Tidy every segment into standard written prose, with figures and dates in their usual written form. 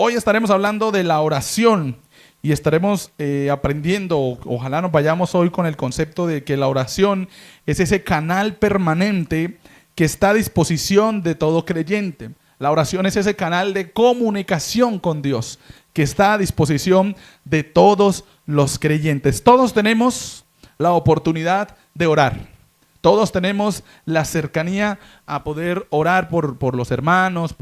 Hoy estaremos hablando de la oración y estaremos aprendiendo, ojalá nos vayamos hoy con el concepto de que la oración es ese canal permanente que está a disposición de todo creyente. La oración es ese canal de comunicación con Dios que está a disposición de todos los creyentes. Todos tenemos la oportunidad de orar. Todos tenemos la cercanía a poder orar por los hermanos,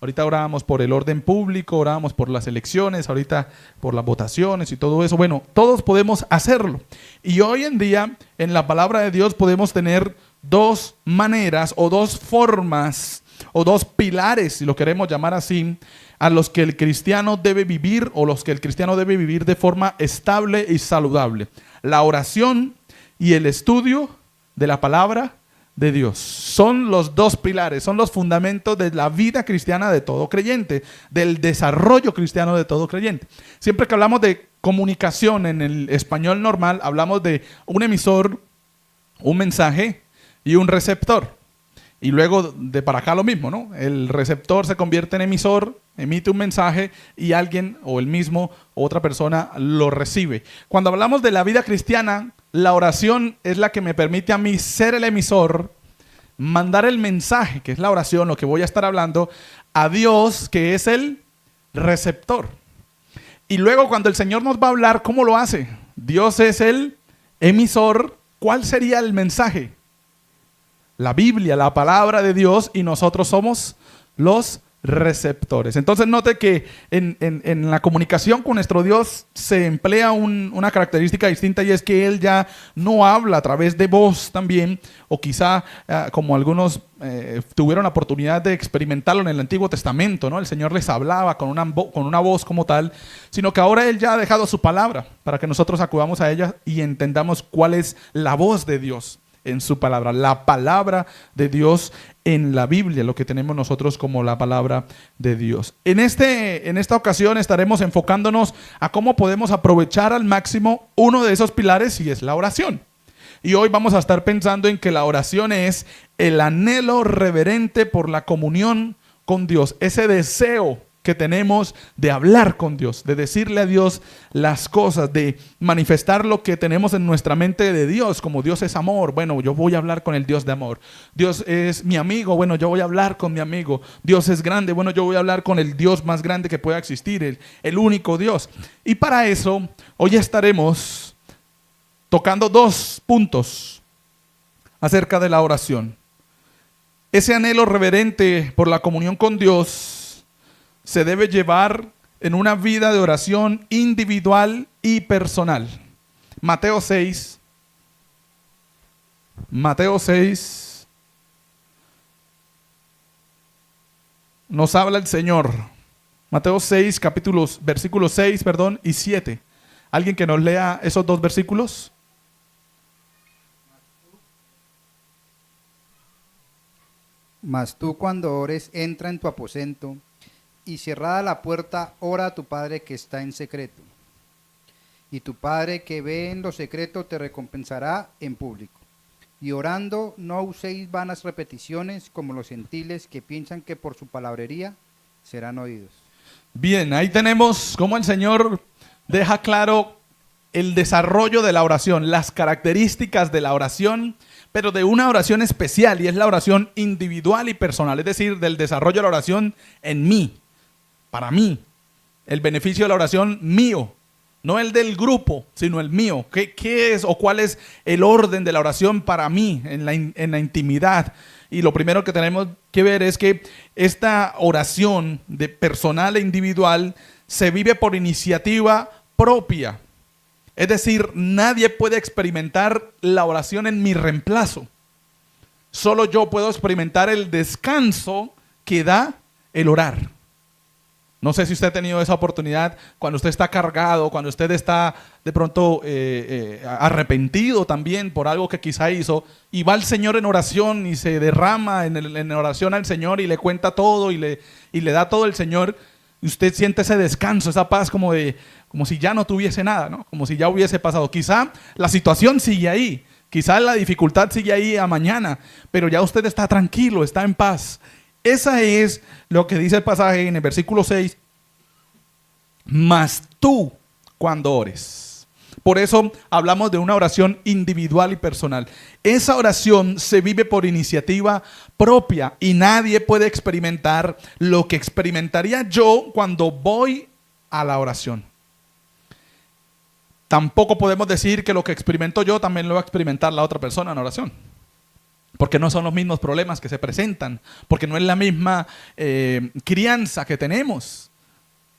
ahorita orábamos por el orden público, orábamos por las elecciones, ahorita por las votaciones y todo eso. Bueno, todos podemos hacerlo. Y hoy en día, en la palabra de Dios, podemos tener dos maneras o dos formas o dos pilares, si lo queremos llamar así, a los que el cristiano debe vivir o los que el cristiano debe vivir de forma estable y saludable. La oración y el estudio de la palabra de Dios. Son los dos pilares, son los fundamentos de la vida cristiana de todo creyente, del desarrollo cristiano de todo creyente. Siempre que hablamos de comunicación en el español normal, hablamos de un emisor, un mensaje y un receptor. Y luego de para acá lo mismo, ¿no? El receptor se convierte en emisor, emite un mensaje y alguien o el mismo o otra persona lo recibe. Cuando hablamos de la vida cristiana, la oración es la que me permite a mí ser el emisor, mandar el mensaje, que es la oración, lo que voy a estar hablando, a Dios, que es el receptor. Y luego cuando el Señor nos va a hablar, ¿cómo lo hace? Dios es el emisor. ¿Cuál sería el mensaje? La Biblia, la palabra de Dios, y nosotros somos los receptores. Entonces note que en la comunicación con nuestro Dios se emplea una característica distinta, y es que Él ya no habla a través de voz también, o quizá como algunos tuvieron la oportunidad de experimentarlo en el Antiguo Testamento, ¿no? El Señor les hablaba con una voz como tal, sino que ahora Él ya ha dejado su palabra para que nosotros acudamos a ella y entendamos cuál es la voz de Dios en su palabra, la palabra de Dios en la Biblia, lo que tenemos nosotros como la palabra de Dios. En esta ocasión estaremos enfocándonos a cómo podemos aprovechar al máximo uno de esos pilares, y es la oración. Y hoy vamos a estar pensando en que la oración es el anhelo reverente por la comunión con Dios, ese deseo que tenemos de hablar con Dios, de decirle a Dios las cosas, de manifestar lo que tenemos en nuestra mente de Dios, como Dios es amor. Bueno, yo voy a hablar con el Dios de amor. Dios es mi amigo. Bueno, yo voy a hablar con mi amigo. Dios es grande. Bueno, yo voy a hablar con el Dios más grande que pueda existir, el único Dios. Y para eso, hoy estaremos tocando dos puntos acerca de la oración. Ese anhelo reverente por la comunión con Dios se debe llevar en una vida de oración individual y personal. Mateo 6 nos habla el Señor. Mateo 6, versículos 6, y 7. ¿Alguien que nos lea esos dos versículos? Mas tú, cuando ores, entra en tu aposento, y cerrada la puerta, ora a tu Padre que está en secreto. Y tu Padre que ve en lo secreto te recompensará en público. Y orando, no uséis vanas repeticiones como los gentiles, que piensan que por su palabrería serán oídos. Bien, ahí tenemos cómo el Señor deja claro el desarrollo de la oración, las características de la oración, pero de una oración especial, y es la oración individual y personal, es decir, del desarrollo de la oración en mí. Para mí, el beneficio de la oración mío, no el del grupo, sino el mío. ¿Qué es o cuál es el orden de la oración para mí en la intimidad? Y lo primero que tenemos que ver es que esta oración de personal e individual se vive por iniciativa propia. Es decir, nadie puede experimentar la oración en mi reemplazo. Solo yo puedo experimentar el descanso que da el orar. No sé si usted ha tenido esa oportunidad cuando usted está cargado, cuando usted está de pronto arrepentido también por algo que quizá hizo, y va al Señor en oración y se derrama en oración al Señor y le cuenta todo y le da todo el Señor, y usted siente ese descanso, esa paz como si ya no tuviese nada, ¿no? Como si ya hubiese pasado. Quizá la situación sigue ahí, quizá la dificultad sigue ahí a mañana, pero ya usted está tranquilo, está en paz. Esa es lo que dice el pasaje en el versículo 6 mas tú cuando ores. Por eso hablamos de una oración individual y personal. Esa oración se vive por iniciativa propia y nadie puede experimentar lo que experimentaría yo cuando voy a la oración. Tampoco podemos decir que lo que experimento yo también lo va a experimentar la otra persona en oración. Porque no son los mismos problemas que se presentan, porque no es la misma crianza que tenemos.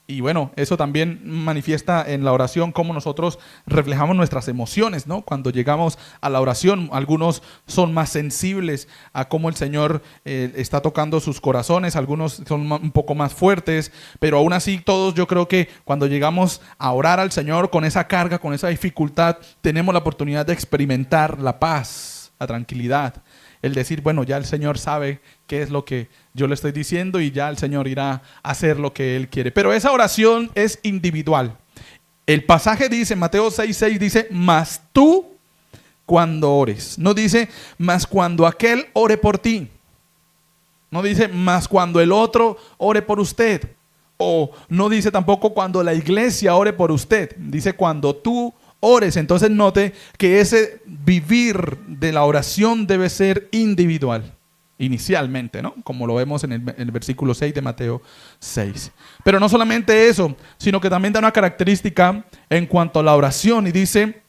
Y bueno, eso también manifiesta en la oración cómo nosotros reflejamos nuestras emociones, ¿no? Cuando llegamos a la oración, algunos son más sensibles a cómo el Señor está tocando sus corazones, algunos son un poco más fuertes, pero aún así todos, yo creo que cuando llegamos a orar al Señor con esa carga, con esa dificultad, tenemos la oportunidad de experimentar la paz, la tranquilidad. El decir, bueno, ya el Señor sabe qué es lo que yo le estoy diciendo y ya el Señor irá a hacer lo que Él quiere. Pero esa oración es individual. El pasaje dice, Mateo 6:6 dice, mas tú cuando ores. No dice, mas cuando aquel ore por ti. No dice, mas cuando el otro ore por usted. O no dice tampoco cuando la iglesia ore por usted. Dice cuando tú ores. Entonces note que ese vivir de la oración debe ser individual, inicialmente, ¿no? Como lo vemos en el versículo 6 de Mateo 6. Pero no solamente eso, sino que también da una característica en cuanto a la oración. Y dice,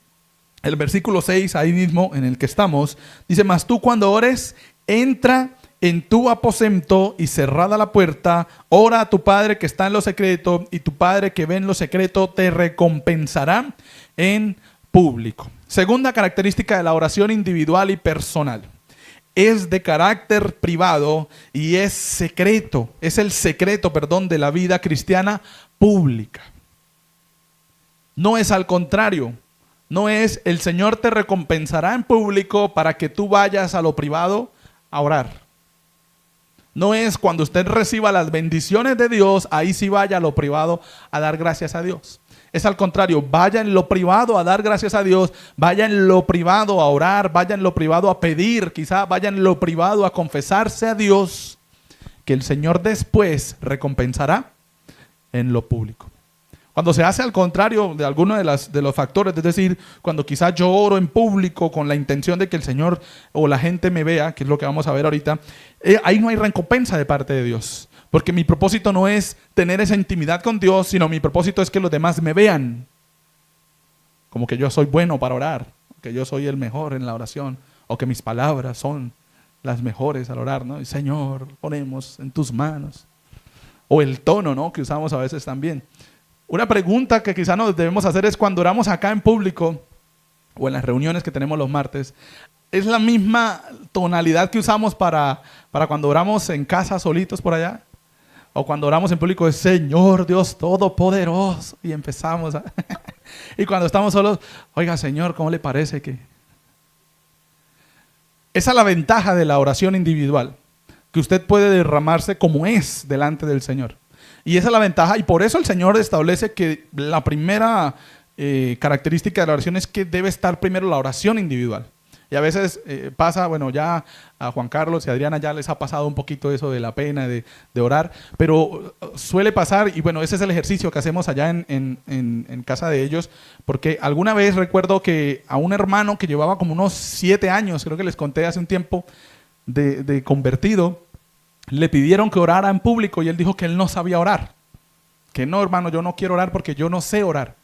el versículo 6, ahí mismo en el que estamos, dice, mas tú cuando ores, entra en tu aposento y cerrada la puerta, ora a tu Padre que está en lo secreto, y tu Padre que ve en lo secreto te recompensará en público. Segunda característica de la oración individual y personal. Es de carácter privado y es secreto. Es el secreto, de la vida cristiana pública. No es al contrario. No es el Señor te recompensará en público para que tú vayas a lo privado a orar. No es cuando usted reciba las bendiciones de Dios, ahí sí vaya a lo privado a dar gracias a Dios. Es al contrario, vaya en lo privado a dar gracias a Dios, vaya en lo privado a orar, vaya en lo privado a pedir, quizá vaya en lo privado a confesarse a Dios, que el Señor después recompensará en lo público. Cuando se hace al contrario de alguno de los factores, es decir, cuando quizás yo oro en público con la intención de que el Señor o la gente me vea, que es lo que vamos a ver ahorita, ahí no hay recompensa de parte de Dios. Porque mi propósito no es tener esa intimidad con Dios, sino mi propósito es que los demás me vean. Como que yo soy bueno para orar, que yo soy el mejor en la oración, o que mis palabras son las mejores al orar, ¿no? Y Señor, ponemos en tus manos. O el tono, ¿no? Que usamos a veces también. Una pregunta que quizá nos debemos hacer es cuando oramos acá en público, o en las reuniones que tenemos los martes, ¿es la misma tonalidad que usamos para cuando oramos en casa solitos por allá? O cuando oramos en público es Señor Dios Todopoderoso y empezamos y cuando estamos solos, oiga Señor, ¿cómo le parece que? Esa es la ventaja de la oración individual, que usted puede derramarse como es delante del Señor. Y esa es la ventaja y por eso el Señor establece que la primera característica de la oración es que debe estar primero la oración individual. Y a veces pasa, bueno, ya a Juan Carlos y a Adriana ya les ha pasado un poquito eso de la pena de orar, pero suele pasar, y bueno, ese es el ejercicio que hacemos allá en casa de ellos, porque alguna vez recuerdo que a un hermano que llevaba como unos 7 años, creo que les conté hace un tiempo, de convertido, le pidieron que orara en público y él dijo que él no sabía orar. Que no, hermano, yo no quiero orar porque yo no sé orar.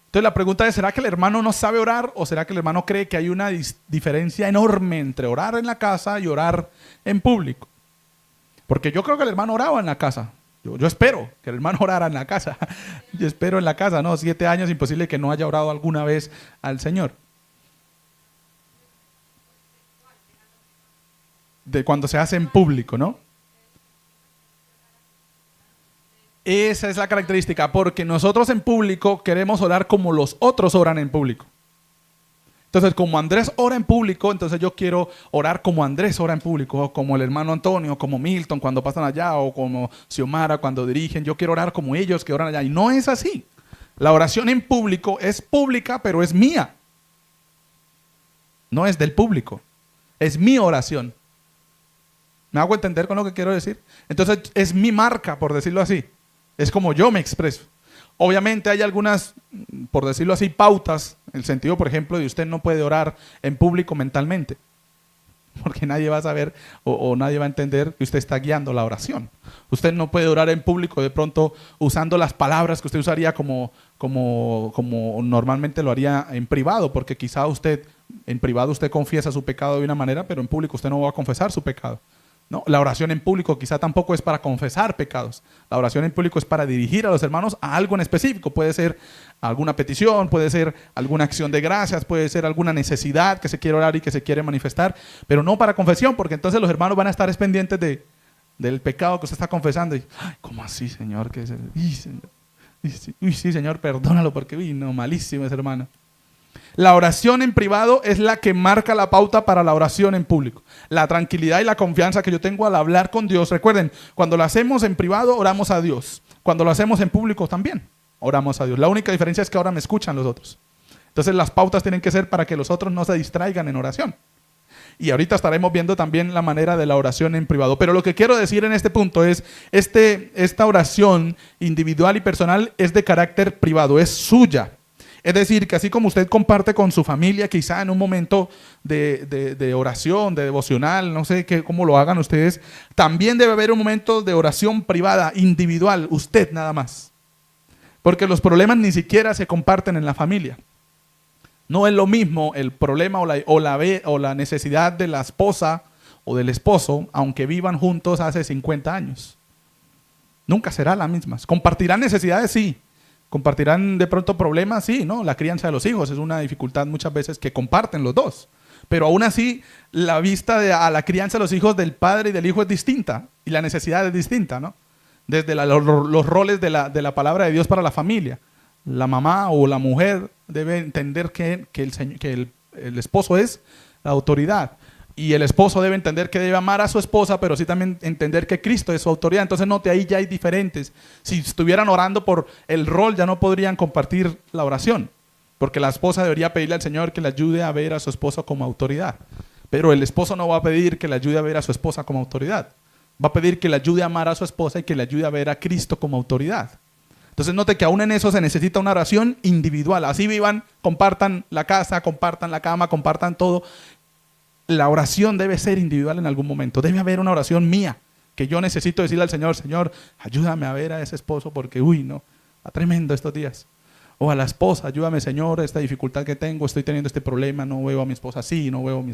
Entonces la pregunta es, ¿será que el hermano no sabe orar o será que el hermano cree que hay una diferencia enorme entre orar en la casa y orar en público? Porque yo creo que el hermano oraba en la casa. Yo espero que el hermano orara en la casa. Yo espero en la casa, ¿no? 7 años, imposible que no haya orado alguna vez al Señor. De cuando se hace en público, ¿no? Esa es la característica, porque nosotros en público queremos orar como los otros oran en público. Entonces, como Andrés ora en público, entonces yo quiero orar como Andrés ora en público, o como el hermano Antonio, como Milton cuando pasan allá, o como Xiomara cuando dirigen. Yo quiero orar como ellos que oran allá. Y no es así. La oración en público es pública, pero es mía. No es del público. Es mi oración. ¿Me hago entender con lo que quiero decir? Entonces, es mi marca, por decirlo así. Es como yo me expreso. Obviamente hay algunas, por decirlo así, pautas, en el sentido, por ejemplo, de usted no puede orar en público mentalmente, porque nadie va a saber o nadie va a entender que usted está guiando la oración. Usted no puede orar en público de pronto usando las palabras que usted usaría como normalmente lo haría en privado, porque quizá usted, en privado usted confiesa su pecado de una manera, pero en público usted no va a confesar su pecado. ¿No? La oración en público quizá tampoco es para confesar pecados. La oración en público es para dirigir a los hermanos a algo en específico. Puede ser alguna petición, puede ser alguna acción de gracias, puede ser alguna necesidad que se quiere orar y que se quiere manifestar, pero no para confesión, porque entonces los hermanos van a estar pendientes del pecado que usted está confesando. Y, ay, ¿cómo así, Señor? Sí, Señor, perdónalo porque no, malísimo ese hermano. La oración en privado es la que marca la pauta para la oración en público. La tranquilidad y la confianza que yo tengo al hablar con Dios. Recuerden, cuando lo hacemos en privado, oramos a Dios. Cuando lo hacemos en público también, oramos a Dios. La única diferencia es que ahora me escuchan los otros. Entonces las pautas tienen que ser para que los otros no se distraigan en oración. Y ahorita estaremos viendo también la manera de la oración en privado. Pero lo que quiero decir en este punto es, esta oración individual y personal es de carácter privado, es suya. Es decir, que así como usted comparte con su familia, quizá en un momento de oración, de devocional, no sé cómo lo hagan ustedes, también debe haber un momento de oración privada, individual, usted nada más. Porque los problemas ni siquiera se comparten en la familia. No es lo mismo el problema o la necesidad de la esposa o del esposo, aunque vivan juntos hace 50 años. Nunca será la misma. Compartirán necesidades, sí. Compartirán de pronto problemas, sí, ¿no? La crianza de los hijos es una dificultad muchas veces que comparten los dos. Pero aún así, la vista a la crianza de los hijos del padre y del hijo es distinta. Y la necesidad es distinta, ¿no? Desde los roles de la palabra de Dios para la familia. La mamá o la mujer debe entender que el esposo es la autoridad. Y el esposo debe entender que debe amar a su esposa, pero sí también entender que Cristo es su autoridad. Entonces, note, ahí ya hay diferentes. Si estuvieran orando por el rol, ya no podrían compartir la oración, porque la esposa debería pedirle al Señor que le ayude a ver a su esposo como autoridad. Pero el esposo no va a pedir que le ayude a ver a su esposa como autoridad. Va a pedir que le ayude a amar a su esposa y que le ayude a ver a Cristo como autoridad. Entonces, note que aún en eso se necesita una oración individual. Así vivan, compartan la casa, compartan la cama, compartan todo. La oración debe ser individual en algún momento. Debe haber una oración mía que yo necesito decirle al Señor: Señor, ayúdame a ver a ese esposo porque, está tremendo estos días. O a la esposa: ayúdame, Señor, esta dificultad que tengo, estoy teniendo este problema, no veo a mi esposa así, no veo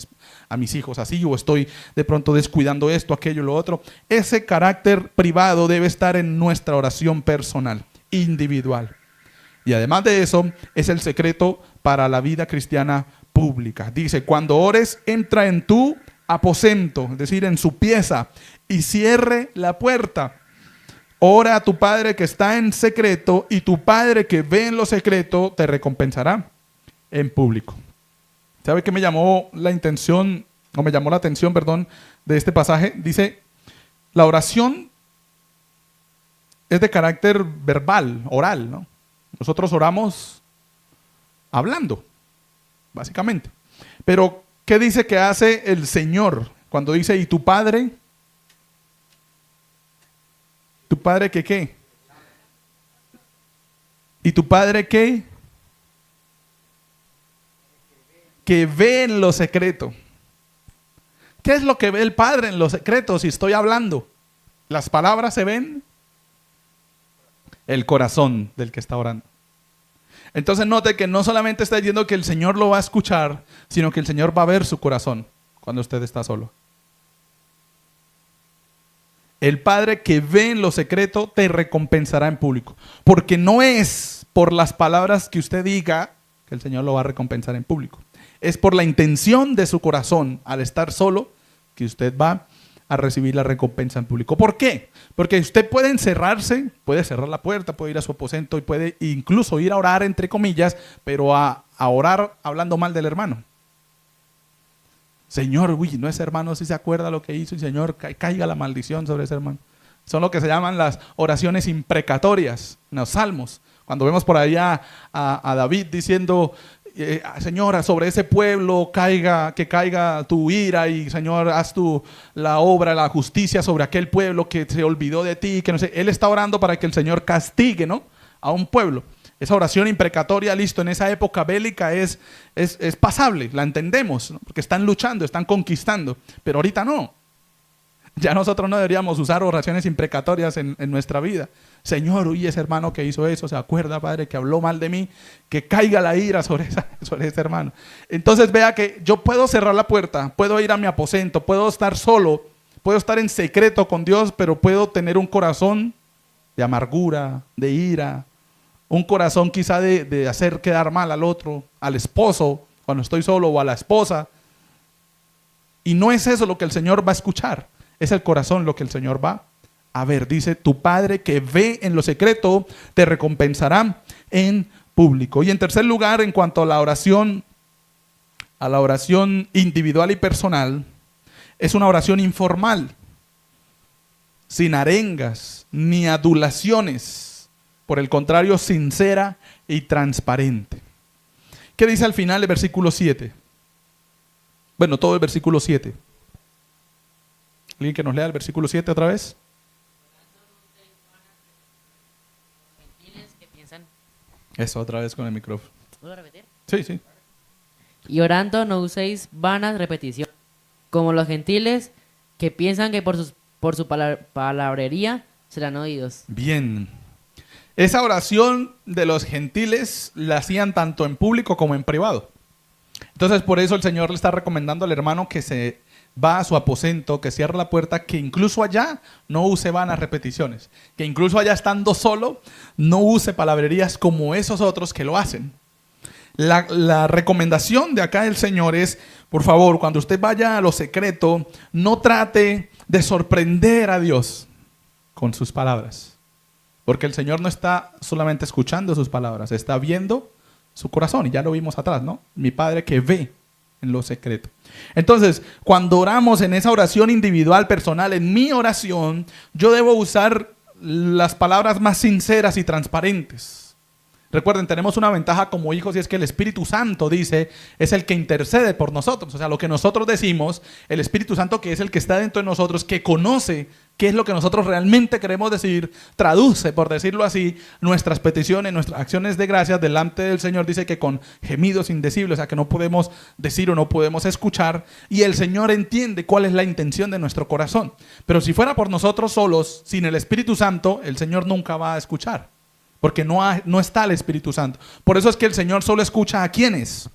a mis hijos así, o estoy de pronto descuidando esto, aquello, lo otro. Ese carácter privado debe estar en nuestra oración personal, individual. Y además de eso, es el secreto para la vida cristiana pública. Dice: cuando ores, entra en tu aposento, es decir, en su pieza, y cierre la puerta. Ora a tu Padre que está en secreto, y tu Padre que ve en lo secreto te recompensará en público. ¿Sabe qué me llamó la atención, de este pasaje? Dice: la oración es de carácter verbal, oral, ¿no? Nosotros oramos hablando, básicamente. Pero, ¿qué dice que hace el Señor cuando dice: ¿y tu Padre? ¿Tu Padre que qué? ¿Y tu Padre qué? Que ve en lo secreto. ¿Qué es lo que ve el Padre en lo secreto si estoy hablando? ¿Las palabras se ven? El corazón del que está orando. Entonces note que no solamente está diciendo que el Señor lo va a escuchar, sino que el Señor va a ver su corazón cuando usted está solo. El Padre que ve en lo secreto te recompensará en público. Porque no es por las palabras que usted diga que el Señor lo va a recompensar en público. Es por la intención de su corazón al estar solo que usted va a recibir la recompensa en público. ¿Por qué? Porque usted puede encerrarse, puede cerrar la puerta, puede ir a su aposento y puede incluso ir a orar, entre comillas, pero a orar hablando mal del hermano. Señor, no, ese hermano sí se acuerda lo que hizo, y Señor, caiga la maldición sobre ese hermano. Son lo que se llaman las oraciones imprecatorias en los salmos. Cuando vemos por allá a David diciendo: Señora, sobre ese pueblo que caiga tu ira, y Señor, haz tú la obra, la justicia sobre aquel pueblo que se olvidó de ti, que no sé. Él está orando para que el Señor castigue, ¿no?, a un pueblo. Esa oración imprecatoria, listo, en esa época bélica es pasable, la entendemos, ¿no? Porque están luchando, están conquistando, pero ahorita no. Ya nosotros no deberíamos usar oraciones imprecatorias en nuestra vida. Señor, uy, ese hermano que hizo eso, ¿se acuerda, Padre, que habló mal de mí? Que caiga la ira sobre ese hermano. Entonces vea que yo puedo cerrar la puerta, puedo ir a mi aposento, puedo estar solo, puedo estar en secreto con Dios, pero puedo tener un corazón de amargura, de ira, un corazón quizá de hacer quedar mal al otro, al esposo, cuando estoy solo, o a la esposa. Y no es eso lo que el Señor va a escuchar. Es el corazón lo que el Señor va a ver. Dice, tu Padre que ve en lo secreto te recompensará en público. Y en tercer lugar, en cuanto a la oración individual y personal, es una oración informal, sin arengas ni adulaciones. Por el contrario, sincera y transparente. ¿Qué dice al final del versículo 7? Bueno, todo el versículo 7. ¿Alguien que nos lea el versículo 7 otra vez? Eso, otra vez con el micrófono. ¿Puedo repetir? Sí, sí. Y orando no uséis vanas repeticiones, como los gentiles que piensan que por su palabrería serán oídos. Bien. Esa oración de los gentiles la hacían tanto en público como en privado. Entonces por eso el Señor le está recomendando al hermano que se va a su aposento, que cierre la puerta, que incluso allá no use vanas repeticiones, que incluso allá estando solo no use palabrerías como esos otros que lo hacen. La recomendación de acá del Señor es, por favor, cuando usted vaya a lo secreto, no trate de sorprender a Dios con sus palabras, porque el Señor no está solamente escuchando sus palabras, está viendo su corazón, y ya lo vimos atrás, ¿no? Mi Padre que ve en lo secreto. Entonces, cuando oramos en esa oración individual, personal, en mi oración, yo debo usar las palabras más sinceras y transparentes. Recuerden, tenemos una ventaja como hijos y es que el Espíritu Santo, dice, es el que intercede por nosotros. O sea, lo que nosotros decimos, el Espíritu Santo, que es el que está dentro de nosotros, que conoce qué es lo que nosotros realmente queremos decir, traduce, por decirlo así, nuestras peticiones, nuestras acciones de gracias delante del Señor. Dice que con gemidos indecibles, o sea, que no podemos decir o no podemos escuchar, y el Señor entiende cuál es la intención de nuestro corazón. Pero si fuera por nosotros solos, sin el Espíritu Santo, el Señor nunca va a escuchar, porque no está el Espíritu Santo. Por eso es que el Señor solo escucha a ¿quiénes?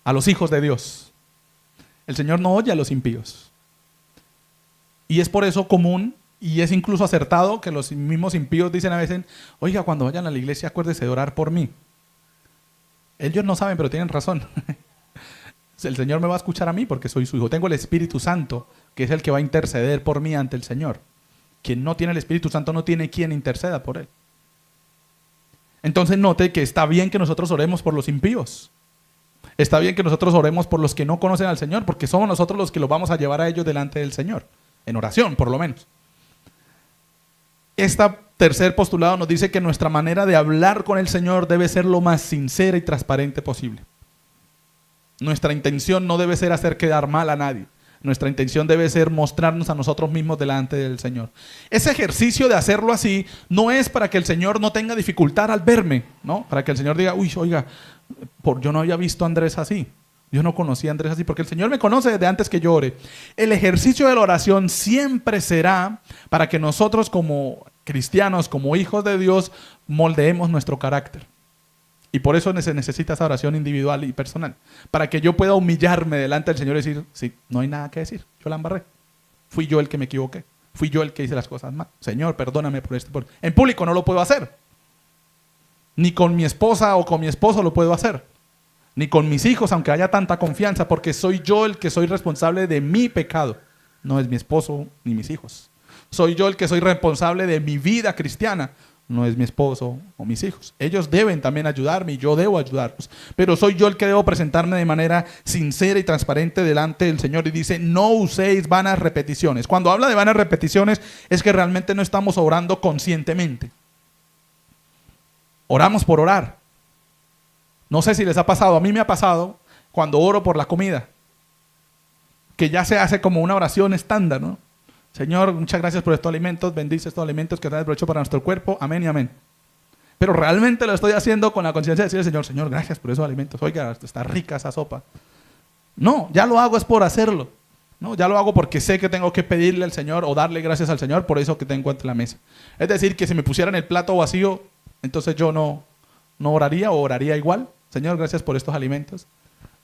A los hijos de Dios. El Señor no oye a los impíos. Y es por eso común, y es incluso acertado, que los mismos impíos dicen a veces, oiga, cuando vayan a la iglesia acuérdese de orar por mí. Ellos no saben, pero tienen razón. El Señor me va a escuchar a mí porque soy su hijo. Tengo el Espíritu Santo, que es el que va a interceder por mí ante el Señor. Quien no tiene el Espíritu Santo no tiene quien interceda por él. Entonces note que está bien que nosotros oremos por los impíos. Está bien que nosotros oremos por los que no conocen al Señor, porque somos nosotros los que los vamos a llevar a ellos delante del Señor. En oración, por lo menos. Este tercer postulado nos dice que nuestra manera de hablar con el Señor debe ser lo más sincera y transparente posible. Nuestra intención no debe ser hacer quedar mal a nadie. Nuestra intención debe ser mostrarnos a nosotros mismos delante del Señor. Ese ejercicio de hacerlo así no es para que el Señor no tenga dificultad al verme, ¿no? Para que el Señor diga, uy, oiga, yo no había visto a Andrés así. Yo no conocía a Andrés así, porque el Señor me conoce desde antes que yo ore. El ejercicio de la oración siempre será para que nosotros como cristianos, como hijos de Dios, moldeemos nuestro carácter. Y por eso se necesita esa oración individual y personal. Para que yo pueda humillarme delante del Señor y decir, sí, no hay nada que decir, yo la embarré. Fui yo el que me equivoqué. Fui yo el que hice las cosas mal. Señor, perdóname por esto. En público no lo puedo hacer. Ni con mi esposa o con mi esposo lo puedo hacer. Ni con mis hijos, aunque haya tanta confianza, porque soy yo el que soy responsable de mi pecado. No es mi esposo ni mis hijos. Soy yo el que soy responsable de mi vida cristiana. No es mi esposo o mis hijos. Ellos deben también ayudarme y yo debo ayudarlos. Pero soy yo el que debo presentarme de manera sincera y transparente delante del Señor. Y dice, no uséis vanas repeticiones. Cuando habla de vanas repeticiones es que realmente no estamos orando conscientemente. Oramos por orar. No sé si les ha pasado, a mí me ha pasado cuando oro por la comida, que ya se hace como una oración estándar, ¿no? Señor, muchas gracias por estos alimentos, bendice estos alimentos que traen provecho para nuestro cuerpo, amén y amén. Pero realmente lo estoy haciendo con la conciencia de decirle, Señor, Señor, gracias por esos alimentos. Oiga, está rica esa sopa. No, ya lo hago es por hacerlo. No, ya lo hago porque sé que tengo que pedirle al Señor o darle gracias al Señor por eso que tengo ante la mesa. Es decir, que si me pusieran el plato vacío, entonces yo no oraría o oraría igual. Señor, gracias por estos alimentos.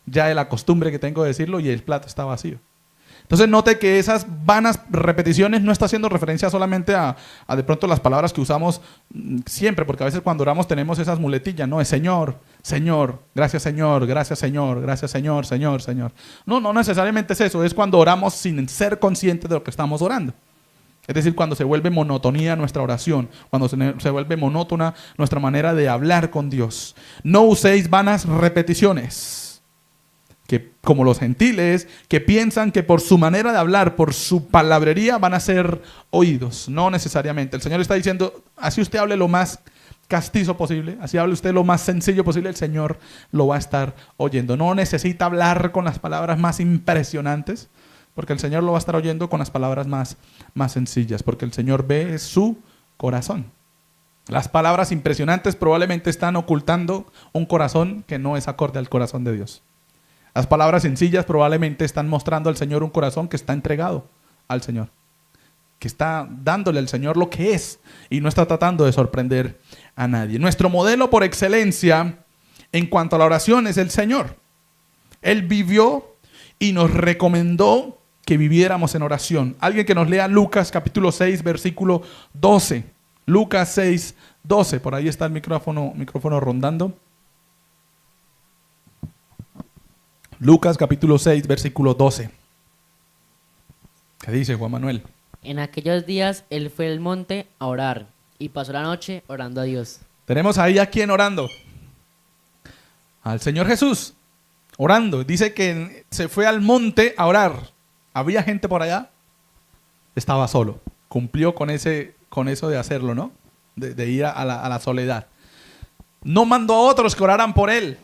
Ya es la costumbre que tengo de decirlo y el plato está vacío. Entonces note que esas vanas repeticiones no está haciendo referencia solamente a de pronto las palabras que usamos siempre, porque a veces cuando oramos tenemos esas muletillas, ¿no? Es Señor, Señor, gracias Señor, gracias Señor, gracias Señor, Señor, Señor. No necesariamente es eso, es cuando oramos sin ser conscientes de lo que estamos orando. Es decir, cuando se vuelve monotonía nuestra oración, cuando se vuelve monótona nuestra manera de hablar con Dios. No uséis vanas repeticiones, que como los gentiles, que piensan que por su manera de hablar, por su palabrería, van a ser oídos. No necesariamente. El Señor está diciendo, así usted hable lo más castizo posible, así hable usted lo más sencillo posible, el Señor lo va a estar oyendo. No necesita hablar con las palabras más impresionantes, porque el Señor lo va a estar oyendo con las palabras más sencillas, porque el Señor ve su corazón. Las palabras impresionantes probablemente están ocultando un corazón que no es acorde al corazón de Dios. Las palabras sencillas probablemente están mostrando al Señor un corazón que está entregado al Señor, que está dándole al Señor lo que es y no está tratando de sorprender a nadie. Nuestro modelo por excelencia en cuanto a la oración es el Señor. Él vivió y nos recomendó que viviéramos en oración. Alguien que nos lea Lucas capítulo 6, versículo 12. Lucas 6, 12. Por ahí está el micrófono rondando. Lucas capítulo 6, versículo 12. ¿Qué dice Juan Manuel? En aquellos días él fue al monte a orar y pasó la noche orando a Dios. Tenemos ahí a quién orando. Al Señor Jesús orando. Dice que se fue al monte a orar. ¿Había gente por allá? Estaba solo. Cumplió con eso de hacerlo, ¿no? De ir a la soledad. No mandó a otros que oraran por él.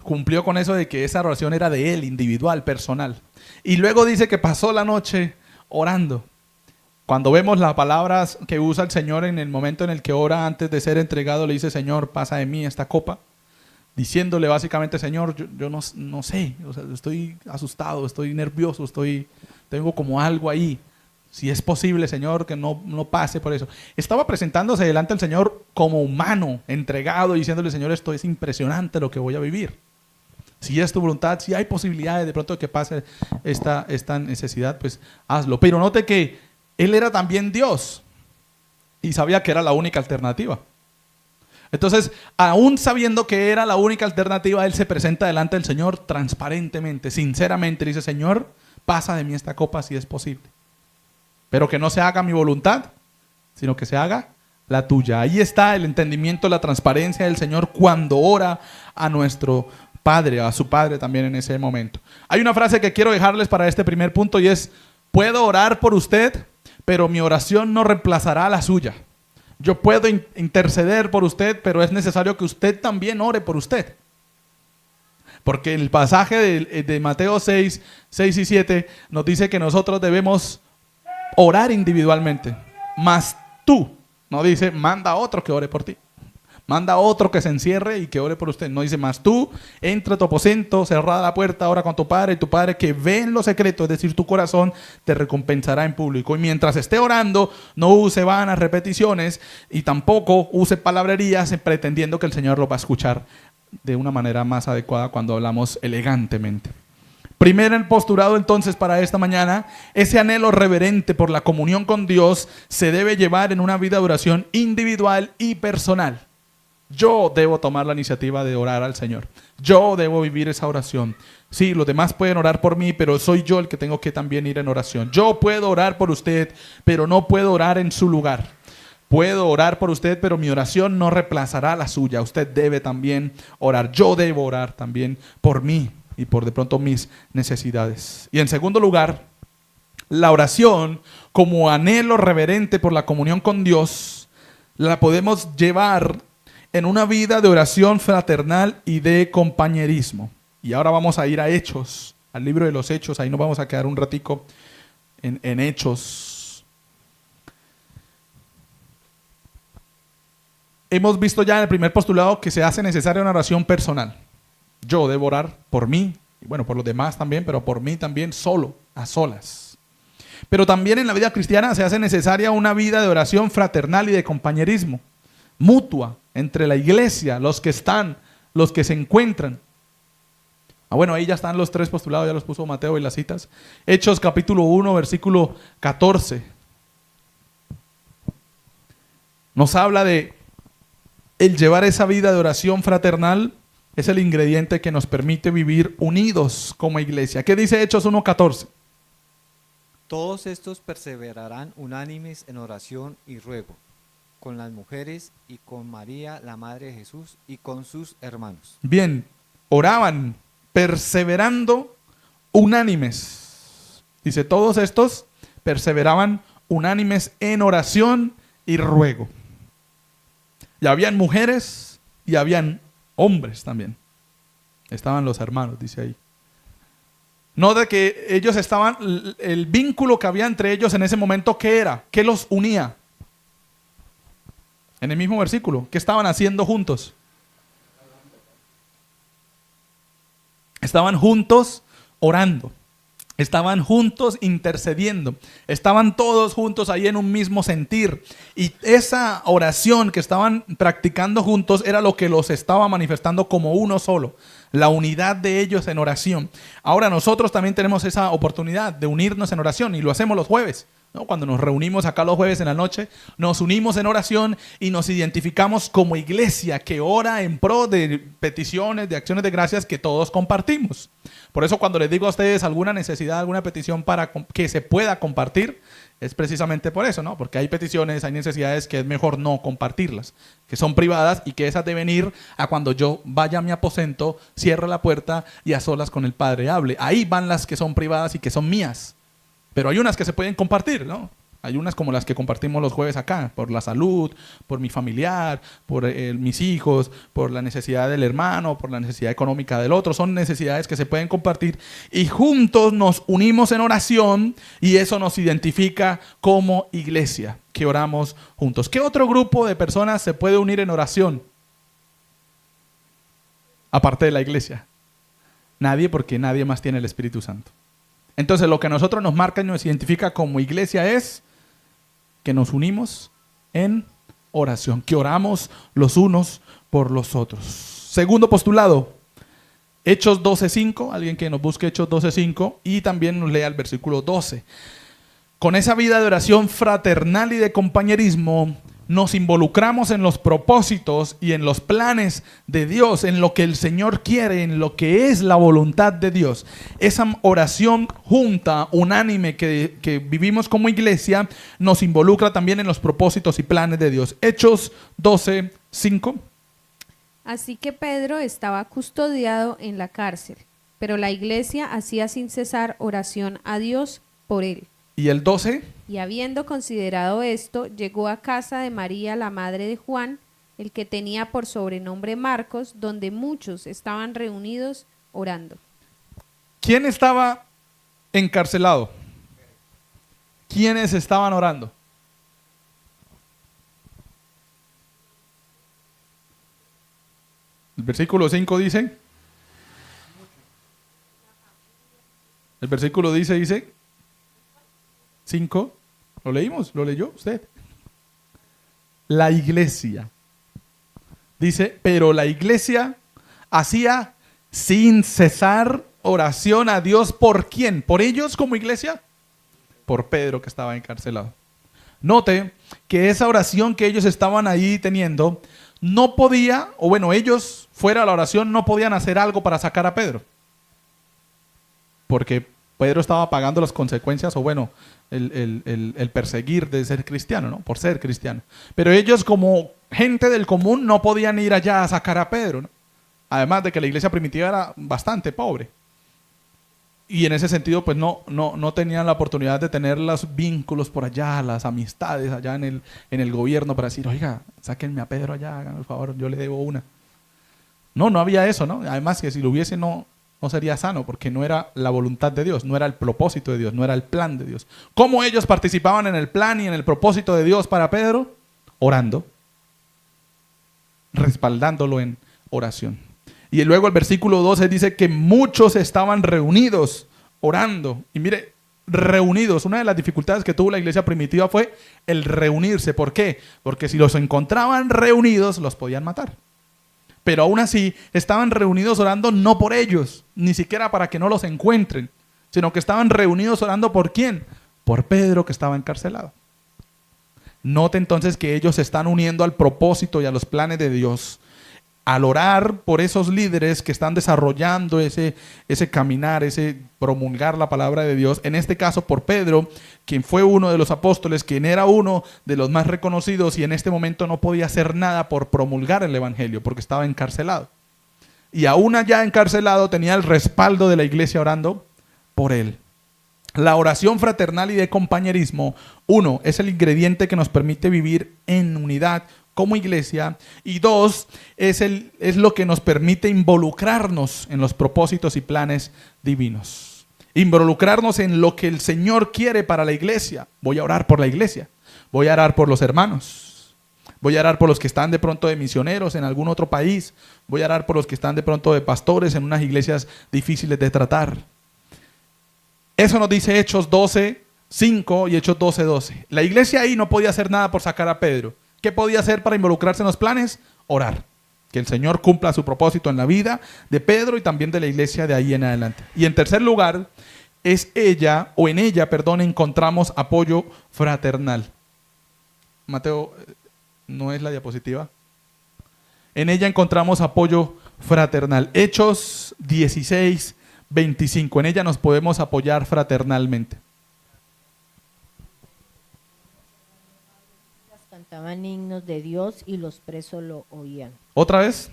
Cumplió con eso de que esa oración era de él, individual, personal. Y luego dice que pasó la noche orando. Cuando vemos las palabras que usa el Señor en el momento en el que ora antes de ser entregado, le dice, Señor, pasa de mí esta copa. Diciéndole básicamente, Señor, yo no sé, o sea, estoy asustado, estoy nervioso, tengo como algo ahí. Si es posible, Señor, que no pase por eso. Estaba presentándose delante del Señor como humano, entregado, diciéndole, Señor, esto es impresionante lo que voy a vivir. Si es tu voluntad, si hay posibilidades de pronto de que pase esta necesidad, pues hazlo. Pero note que él era también Dios y sabía que era la única alternativa. Entonces, aún sabiendo que era la única alternativa, él se presenta delante del Señor transparentemente, sinceramente. Dice, Señor, pasa de mí esta copa si es posible. Pero que no se haga mi voluntad, sino que se haga la tuya. Ahí está el entendimiento, la transparencia del Señor cuando ora a nuestro Padre, a su Padre también en ese momento. Hay una frase que quiero dejarles para este primer punto y es, puedo orar por usted, pero mi oración no reemplazará la suya. Yo puedo interceder por usted, pero es necesario que usted también ore por usted. Porque el pasaje de Mateo 6 y 7 nos dice que nosotros debemos orar individualmente. Mas tú, no dice, manda a otro que ore por ti. Manda a otro que se encierre y que ore por usted. No dice, más tú, entra a tu aposento, cerrada la puerta, ora con tu Padre, y tu Padre que ve en lo secreto, es decir, tu corazón, te recompensará en público. Y mientras esté orando, no use vanas repeticiones y tampoco use palabrerías pretendiendo que el Señor lo va a escuchar de una manera más adecuada cuando hablamos elegantemente. Primero el postulado entonces para esta mañana, ese anhelo reverente por la comunión con Dios se debe llevar en una vida de oración individual y personal. Yo debo tomar la iniciativa de orar al Señor. Yo debo vivir esa oración. Sí, los demás pueden orar por mí, pero soy yo el que tengo que también ir en oración. Yo puedo orar por usted, pero no puedo orar en su lugar. Puedo orar por usted, pero mi oración no reemplazará la suya. Usted debe también orar. Yo debo orar también por mí y por de pronto mis necesidades. Y en segundo lugar, la oración como anhelo reverente por la comunión con Dios, la podemos llevar en una vida de oración fraternal y de compañerismo. Y ahora vamos a ir a Hechos, al libro de los Hechos. Ahí nos vamos a quedar un ratico en Hechos. hemos visto ya en el primer postulado que se hace necesaria una oración personal. Yo debo orar por mí, y bueno, por los demás también, pero por mí también solo, a solas. Pero también en la vida cristiana se hace necesaria una vida de oración fraternal y de compañerismo, mutua, entre la iglesia, los que están, los que se encuentran. Bueno, ahí ya están los tres postulados, ya los puso Mateo y las citas. Hechos capítulo 1, versículo 14. Nos habla de el llevar esa vida de oración fraternal, es el ingrediente que nos permite vivir unidos como iglesia. ¿Qué dice Hechos 1:14? Todos estos perseverarán unánimes en oración y ruego, con las mujeres y con María, la Madre de Jesús, y con sus hermanos. Bien, oraban, perseverando unánimes. Dice, todos estos perseveraban unánimes en oración y ruego. Y habían mujeres y habían hombres también. Estaban los hermanos, dice ahí. No de que ellos estaban, el vínculo que había entre ellos en ese momento, ¿qué era? ¿Qué los unía? En el mismo versículo, ¿qué estaban haciendo juntos? Estaban juntos orando. Estaban juntos intercediendo. Estaban todos juntos ahí en un mismo sentir. Y esa oración que estaban practicando juntos era lo que los estaba manifestando como uno solo. La unidad de ellos en oración. Ahora nosotros también tenemos esa oportunidad de unirnos en oración y lo hacemos los jueves, ¿no? Cuando nos reunimos acá los jueves en la noche, nos unimos en oración y nos identificamos como iglesia que ora en pro de peticiones, de acciones de gracias que todos compartimos. Por eso cuando les digo a ustedes alguna necesidad, alguna petición para que se pueda compartir, es precisamente por eso, ¿no? Porque hay peticiones, hay necesidades que es mejor no compartirlas, que son privadas y que esas deben ir a cuando yo vaya a mi aposento, cierre la puerta y a solas con el Padre hable. Ahí van las que son privadas y que son mías. Pero hay unas que se pueden compartir, ¿no? Hay unas como las que compartimos los jueves acá, por la salud, por mi familiar, por mis hijos, por la necesidad del hermano, por la necesidad económica del otro. Son necesidades que se pueden compartir y juntos nos unimos en oración y eso nos identifica como iglesia, que oramos juntos. ¿Qué otro grupo de personas se puede unir en oración? Aparte de la iglesia. Nadie, porque nadie más tiene el Espíritu Santo. Entonces lo que a nosotros nos marca y nos identifica como iglesia es que nos unimos en oración, que oramos los unos por los otros. Segundo postulado, Hechos 12:5, alguien que nos busque Hechos 12:5 y también nos lea el versículo 12. Con esa vida de oración fraternal y de compañerismo, nos involucramos en los propósitos y en los planes de Dios, en lo que el Señor quiere, en lo que es la voluntad de Dios. Esa oración junta, unánime que vivimos como iglesia, nos involucra también en los propósitos y planes de Dios. Hechos 12:5. Así que Pedro estaba custodiado en la cárcel, pero la iglesia hacía sin cesar oración a Dios por él. ¿Y el 12? Y habiendo considerado esto, llegó a casa de María, la madre de Juan, el que tenía por sobrenombre Marcos, donde muchos estaban reunidos orando. ¿Quién estaba encarcelado? ¿Quiénes estaban orando? El versículo 5 dice. El versículo dice 5. ¿Lo leímos? ¿Lo leyó usted? La iglesia. Dice, pero la iglesia hacía sin cesar oración a Dios. ¿Por quién? ¿Por ellos como iglesia? Por Pedro, que estaba encarcelado. Note que esa oración que ellos estaban ahí teniendo, no podía, o bueno, ellos fuera de la oración no podían hacer algo para sacar a Pedro. Porque Pedro estaba pagando las consecuencias, o bueno, el perseguir de ser cristiano, ¿no? Por ser cristiano. Pero ellos como gente del común no podían ir allá a sacar a Pedro, ¿no? Además de que la iglesia primitiva era bastante pobre. Y en ese sentido, pues no tenían la oportunidad de tener los vínculos por allá, las amistades allá en el gobierno para decir, oiga, sáquenme a Pedro allá, hagan el favor, yo le debo una. No había eso, ¿no? Además que si lo hubiese no sería sano, porque no era la voluntad de Dios, no era el propósito de Dios, no era el plan de Dios. ¿Cómo ellos participaban en el plan y en el propósito de Dios para Pedro? Orando. respaldándolo en oración. Y luego el versículo 12 dice que muchos estaban reunidos orando. Y mire, reunidos. Una de las dificultades que tuvo la iglesia primitiva fue el reunirse. ¿Por qué? Porque si los encontraban reunidos, los podían matar. Pero aún así, estaban reunidos orando no por ellos, ni siquiera para que no los encuentren, sino que estaban reunidos orando ¿por quién? Por Pedro, que estaba encarcelado. Note entonces que ellos se están uniendo al propósito y a los planes de Dios. Al orar por esos líderes que están desarrollando ese caminar, ese promulgar la palabra de Dios, en este caso por Pedro, quien fue uno de los apóstoles, quien era uno de los más reconocidos y en este momento no podía hacer nada por promulgar el evangelio porque estaba encarcelado. Y aún allá encarcelado tenía el respaldo de la iglesia orando por él. La oración fraternal y de compañerismo, uno, es el ingrediente que nos permite vivir en unidad como iglesia, y dos, es lo que nos permite involucrarnos en los propósitos y planes divinos. Involucrarnos en lo que el Señor quiere para la iglesia. Voy a orar por la iglesia, voy a orar por los hermanos, voy a orar por los que están de pronto de misioneros en algún otro país, voy a orar por los que están de pronto de pastores en unas iglesias difíciles de tratar. Eso nos dice Hechos 12:5 y Hechos 12:12. La iglesia ahí no podía hacer nada por sacar a Pedro. ¿Qué podía hacer para involucrarse en los planes? Orar. Que el Señor cumpla su propósito en la vida de Pedro y también de la iglesia de ahí en adelante. Y en tercer lugar, en ella, encontramos apoyo fraternal. Mateo, ¿no es la diapositiva? En ella encontramos apoyo fraternal. Hechos 16:25. En ella nos podemos apoyar fraternalmente. Cantaban himnos de Dios y los presos lo oían. ¿Otra vez?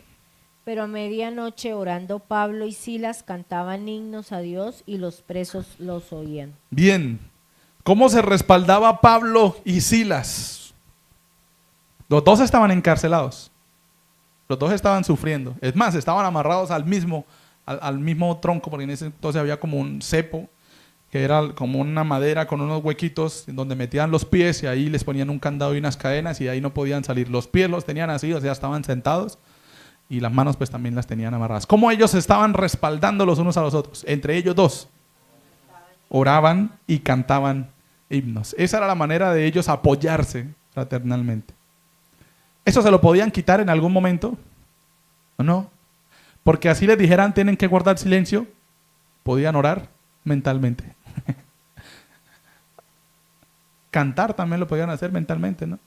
Pero a medianoche, orando Pablo y Silas, cantaban himnos a Dios y los presos los oían. Bien. ¿Cómo se respaldaba Pablo y Silas? Los dos estaban encarcelados. Los dos estaban sufriendo. Es más, estaban amarrados al mismo tronco, porque en ese entonces había como un cepo, que era como una madera con unos huequitos donde metían los pies y ahí les ponían un candado y unas cadenas y ahí no podían salir. Los pies los tenían así, o sea, estaban sentados y las manos pues también las tenían amarradas. ¿Cómo ellos estaban respaldando los unos a los otros? Entre ellos dos. Oraban y cantaban himnos. Esa era la manera de ellos apoyarse fraternalmente. ¿Eso se lo podían quitar en algún momento? ¿O no? Porque así les dijeran tienen que guardar silencio, podían orar mentalmente. Cantar también lo podían hacer mentalmente, ¿no?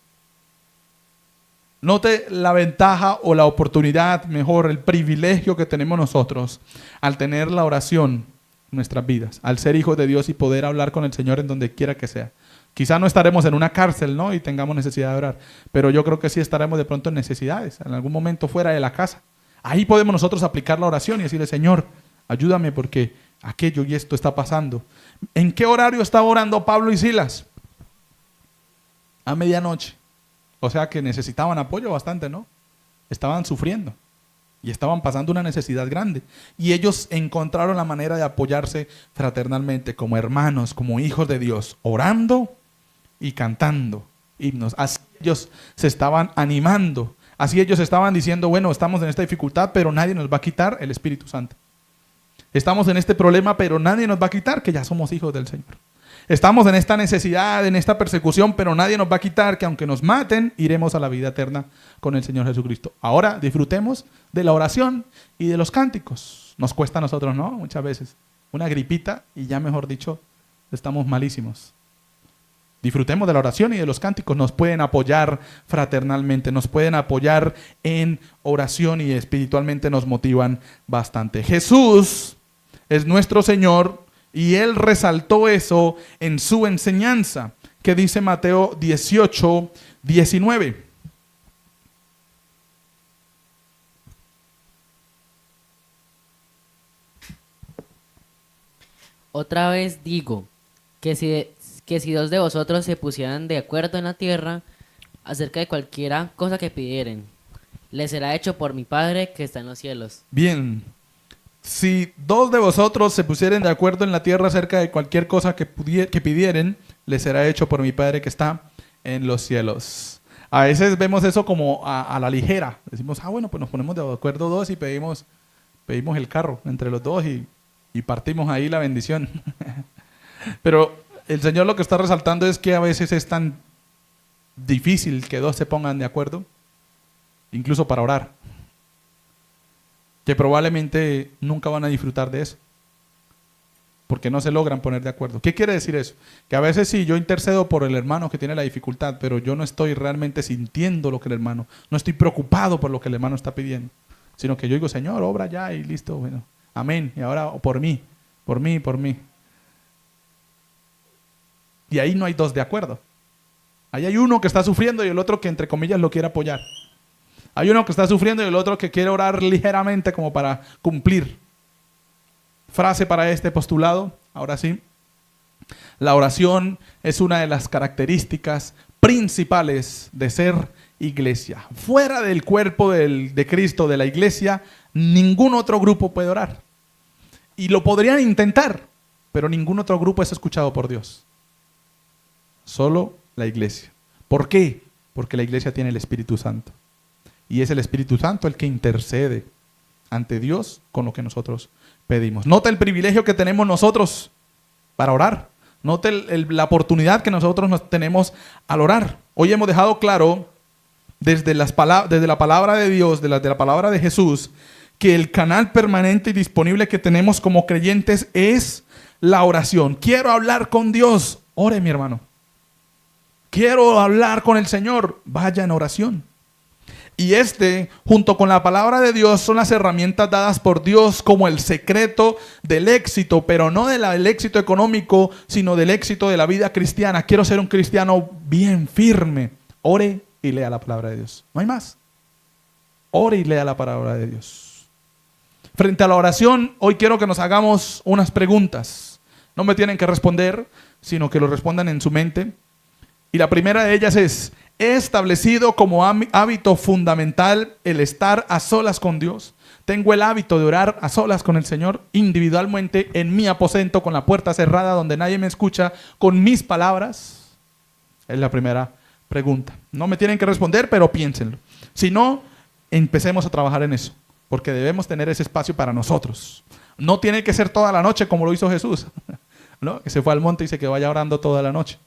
Note la ventaja o la oportunidad, mejor, el privilegio que tenemos nosotros al tener la oración en nuestras vidas, al ser hijos de Dios y poder hablar con el Señor en donde quiera que sea. Quizá no estaremos en una cárcel, ¿no? Y tengamos necesidad de orar, pero yo creo que sí estaremos de pronto en necesidades, en algún momento fuera de la casa. Ahí podemos nosotros aplicar la oración y decirle, Señor, ayúdame porque aquello y esto está pasando. ¿En qué horario estaba orando Pablo y Silas? A medianoche. O sea que necesitaban apoyo bastante, ¿no? Estaban sufriendo y estaban pasando una necesidad grande. Y ellos encontraron la manera de apoyarse fraternalmente, como hermanos, como hijos de Dios, orando y cantando himnos. Así ellos se estaban animando. Así ellos estaban diciendo, bueno, estamos en esta dificultad, pero nadie nos va a quitar el Espíritu Santo. Estamos en este problema, pero nadie nos va a quitar que ya somos hijos del Señor. Estamos en esta necesidad, en esta persecución, pero nadie nos va a quitar que aunque nos maten, iremos a la vida eterna con el Señor Jesucristo. Ahora disfrutemos de la oración y de los cánticos. Nos cuesta a nosotros, ¿no? Muchas veces. Una gripita y ya mejor dicho, estamos malísimos. Disfrutemos de la oración y de los cánticos. Nos pueden apoyar fraternalmente, nos pueden apoyar en oración y espiritualmente nos motivan bastante. Jesús es nuestro Señor y Él resaltó eso en su enseñanza, que dice Mateo 18:19. Otra vez digo que si dos de vosotros se pusieran de acuerdo en la tierra acerca de cualquiera cosa que pidieren, les será hecho por mi Padre que está en los cielos. Bien, si dos de vosotros se pusieren de acuerdo en la tierra acerca de cualquier cosa que pidieren, les será hecho por mi Padre que está en los cielos. A veces vemos eso como a la ligera. Decimos, bueno, pues nos ponemos de acuerdo dos y pedimos el carro entre los dos y partimos ahí la bendición. Pero el Señor lo que está resaltando es que a veces es tan difícil que dos se pongan de acuerdo, incluso para orar, que probablemente nunca van a disfrutar de eso, porque no se logran poner de acuerdo. ¿Qué quiere decir eso? Que a veces sí, yo intercedo por el hermano que tiene la dificultad, pero yo no estoy realmente sintiendo lo que el hermano, no estoy preocupado por lo que el hermano está pidiendo, sino que yo digo, Señor, obra ya y listo, bueno, amén, y ahora por mí. Y ahí no hay dos de acuerdo. Ahí hay uno que está sufriendo y el otro que entre comillas lo quiere apoyar. Hay uno que está sufriendo y el otro que quiere orar ligeramente como para cumplir. Frase para este postulado, ahora sí. La oración es una de las características principales de ser iglesia. Fuera del cuerpo de Cristo, de la iglesia, ningún otro grupo puede orar. Y lo podrían intentar, pero ningún otro grupo es escuchado por Dios. Solo la iglesia. ¿Por qué? Porque la iglesia tiene el Espíritu Santo. Y es el Espíritu Santo el que intercede ante Dios con lo que nosotros pedimos. Nota el privilegio que tenemos nosotros para orar. Nota la oportunidad que nosotros tenemos al orar. Hoy hemos dejado claro desde la palabra de Dios, de la palabra de Jesús, que el canal permanente y disponible que tenemos como creyentes es la oración. Quiero hablar con Dios. Ore, mi hermano. Quiero hablar con el Señor. Vaya en oración. Y junto con la palabra de Dios, son las herramientas dadas por Dios como el secreto del éxito, pero no del éxito económico, sino del éxito de la vida cristiana. Quiero ser un cristiano bien firme. Ore y lea la palabra de Dios. No hay más. Ore y lea la palabra de Dios. Frente a la oración, hoy quiero que nos hagamos unas preguntas. No me tienen que responder, sino que lo respondan en su mente. Y la primera de ellas es: ¿he establecido como hábito fundamental el estar a solas con Dios? ¿Tengo el hábito de orar a solas con el Señor, individualmente, en mi aposento, con la puerta cerrada, donde nadie me escucha, con mis palabras? Es la primera pregunta. No me tienen que responder, pero piénsenlo. Si no, empecemos a trabajar en eso, porque debemos tener ese espacio para nosotros. No tiene que ser toda la noche como lo hizo Jesús, ¿no? Que se fue al monte y se quedó allá orando toda la noche.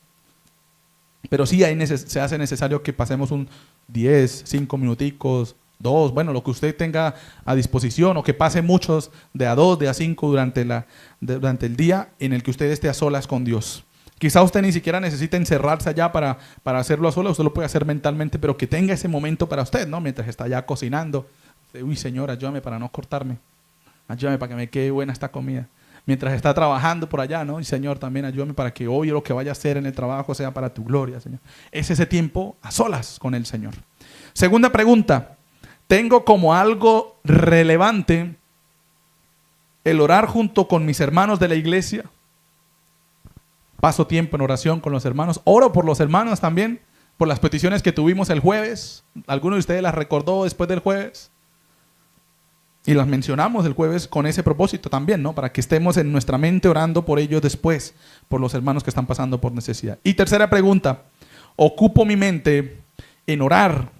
Pero sí se hace necesario que pasemos 10, 5 minuticos, 2, bueno, lo que usted tenga a disposición, o que pase muchos de a 2, de a 5 durante el día en el que usted esté a solas con Dios. Quizá usted ni siquiera necesite encerrarse allá para hacerlo a solas, usted lo puede hacer mentalmente, pero que tenga ese momento para usted, ¿no? Mientras está allá cocinando. Uy, Señor, ayúdame para no cortarme. Ayúdame para que me quede buena esta comida. Mientras está trabajando por allá, ¿no? Y Señor, también ayúdame para que hoy lo que vaya a hacer en el trabajo sea para tu gloria, Señor. Es ese tiempo a solas con el Señor. Segunda pregunta: ¿tengo como algo relevante el orar junto con mis hermanos de la iglesia? Paso tiempo en oración con los hermanos. Oro por los hermanos también, por las peticiones que tuvimos el jueves. ¿Alguno de ustedes las recordó después del jueves? Y las mencionamos el jueves con ese propósito también, ¿no? Para que estemos en nuestra mente orando por ellos después, por los hermanos que están pasando por necesidad. Y tercera pregunta: ¿ocupo mi mente en orar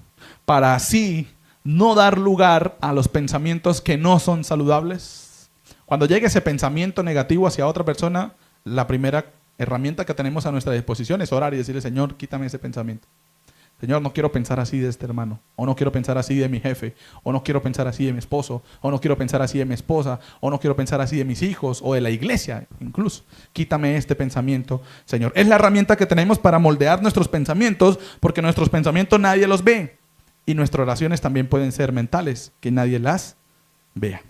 para así no dar lugar a los pensamientos que no son saludables? Cuando llegue ese pensamiento negativo hacia otra persona, la primera herramienta que tenemos a nuestra disposición es orar y decirle: Señor, quítame ese pensamiento. Señor, no quiero pensar así de este hermano, o no quiero pensar así de mi jefe, o no quiero pensar así de mi esposo, o no quiero pensar así de mi esposa, o no quiero pensar así de mis hijos, o de la iglesia incluso. Quítame este pensamiento, Señor. Es la herramienta que tenemos para moldear nuestros pensamientos, porque nuestros pensamientos nadie los ve, y nuestras oraciones también pueden ser mentales, que nadie las vea.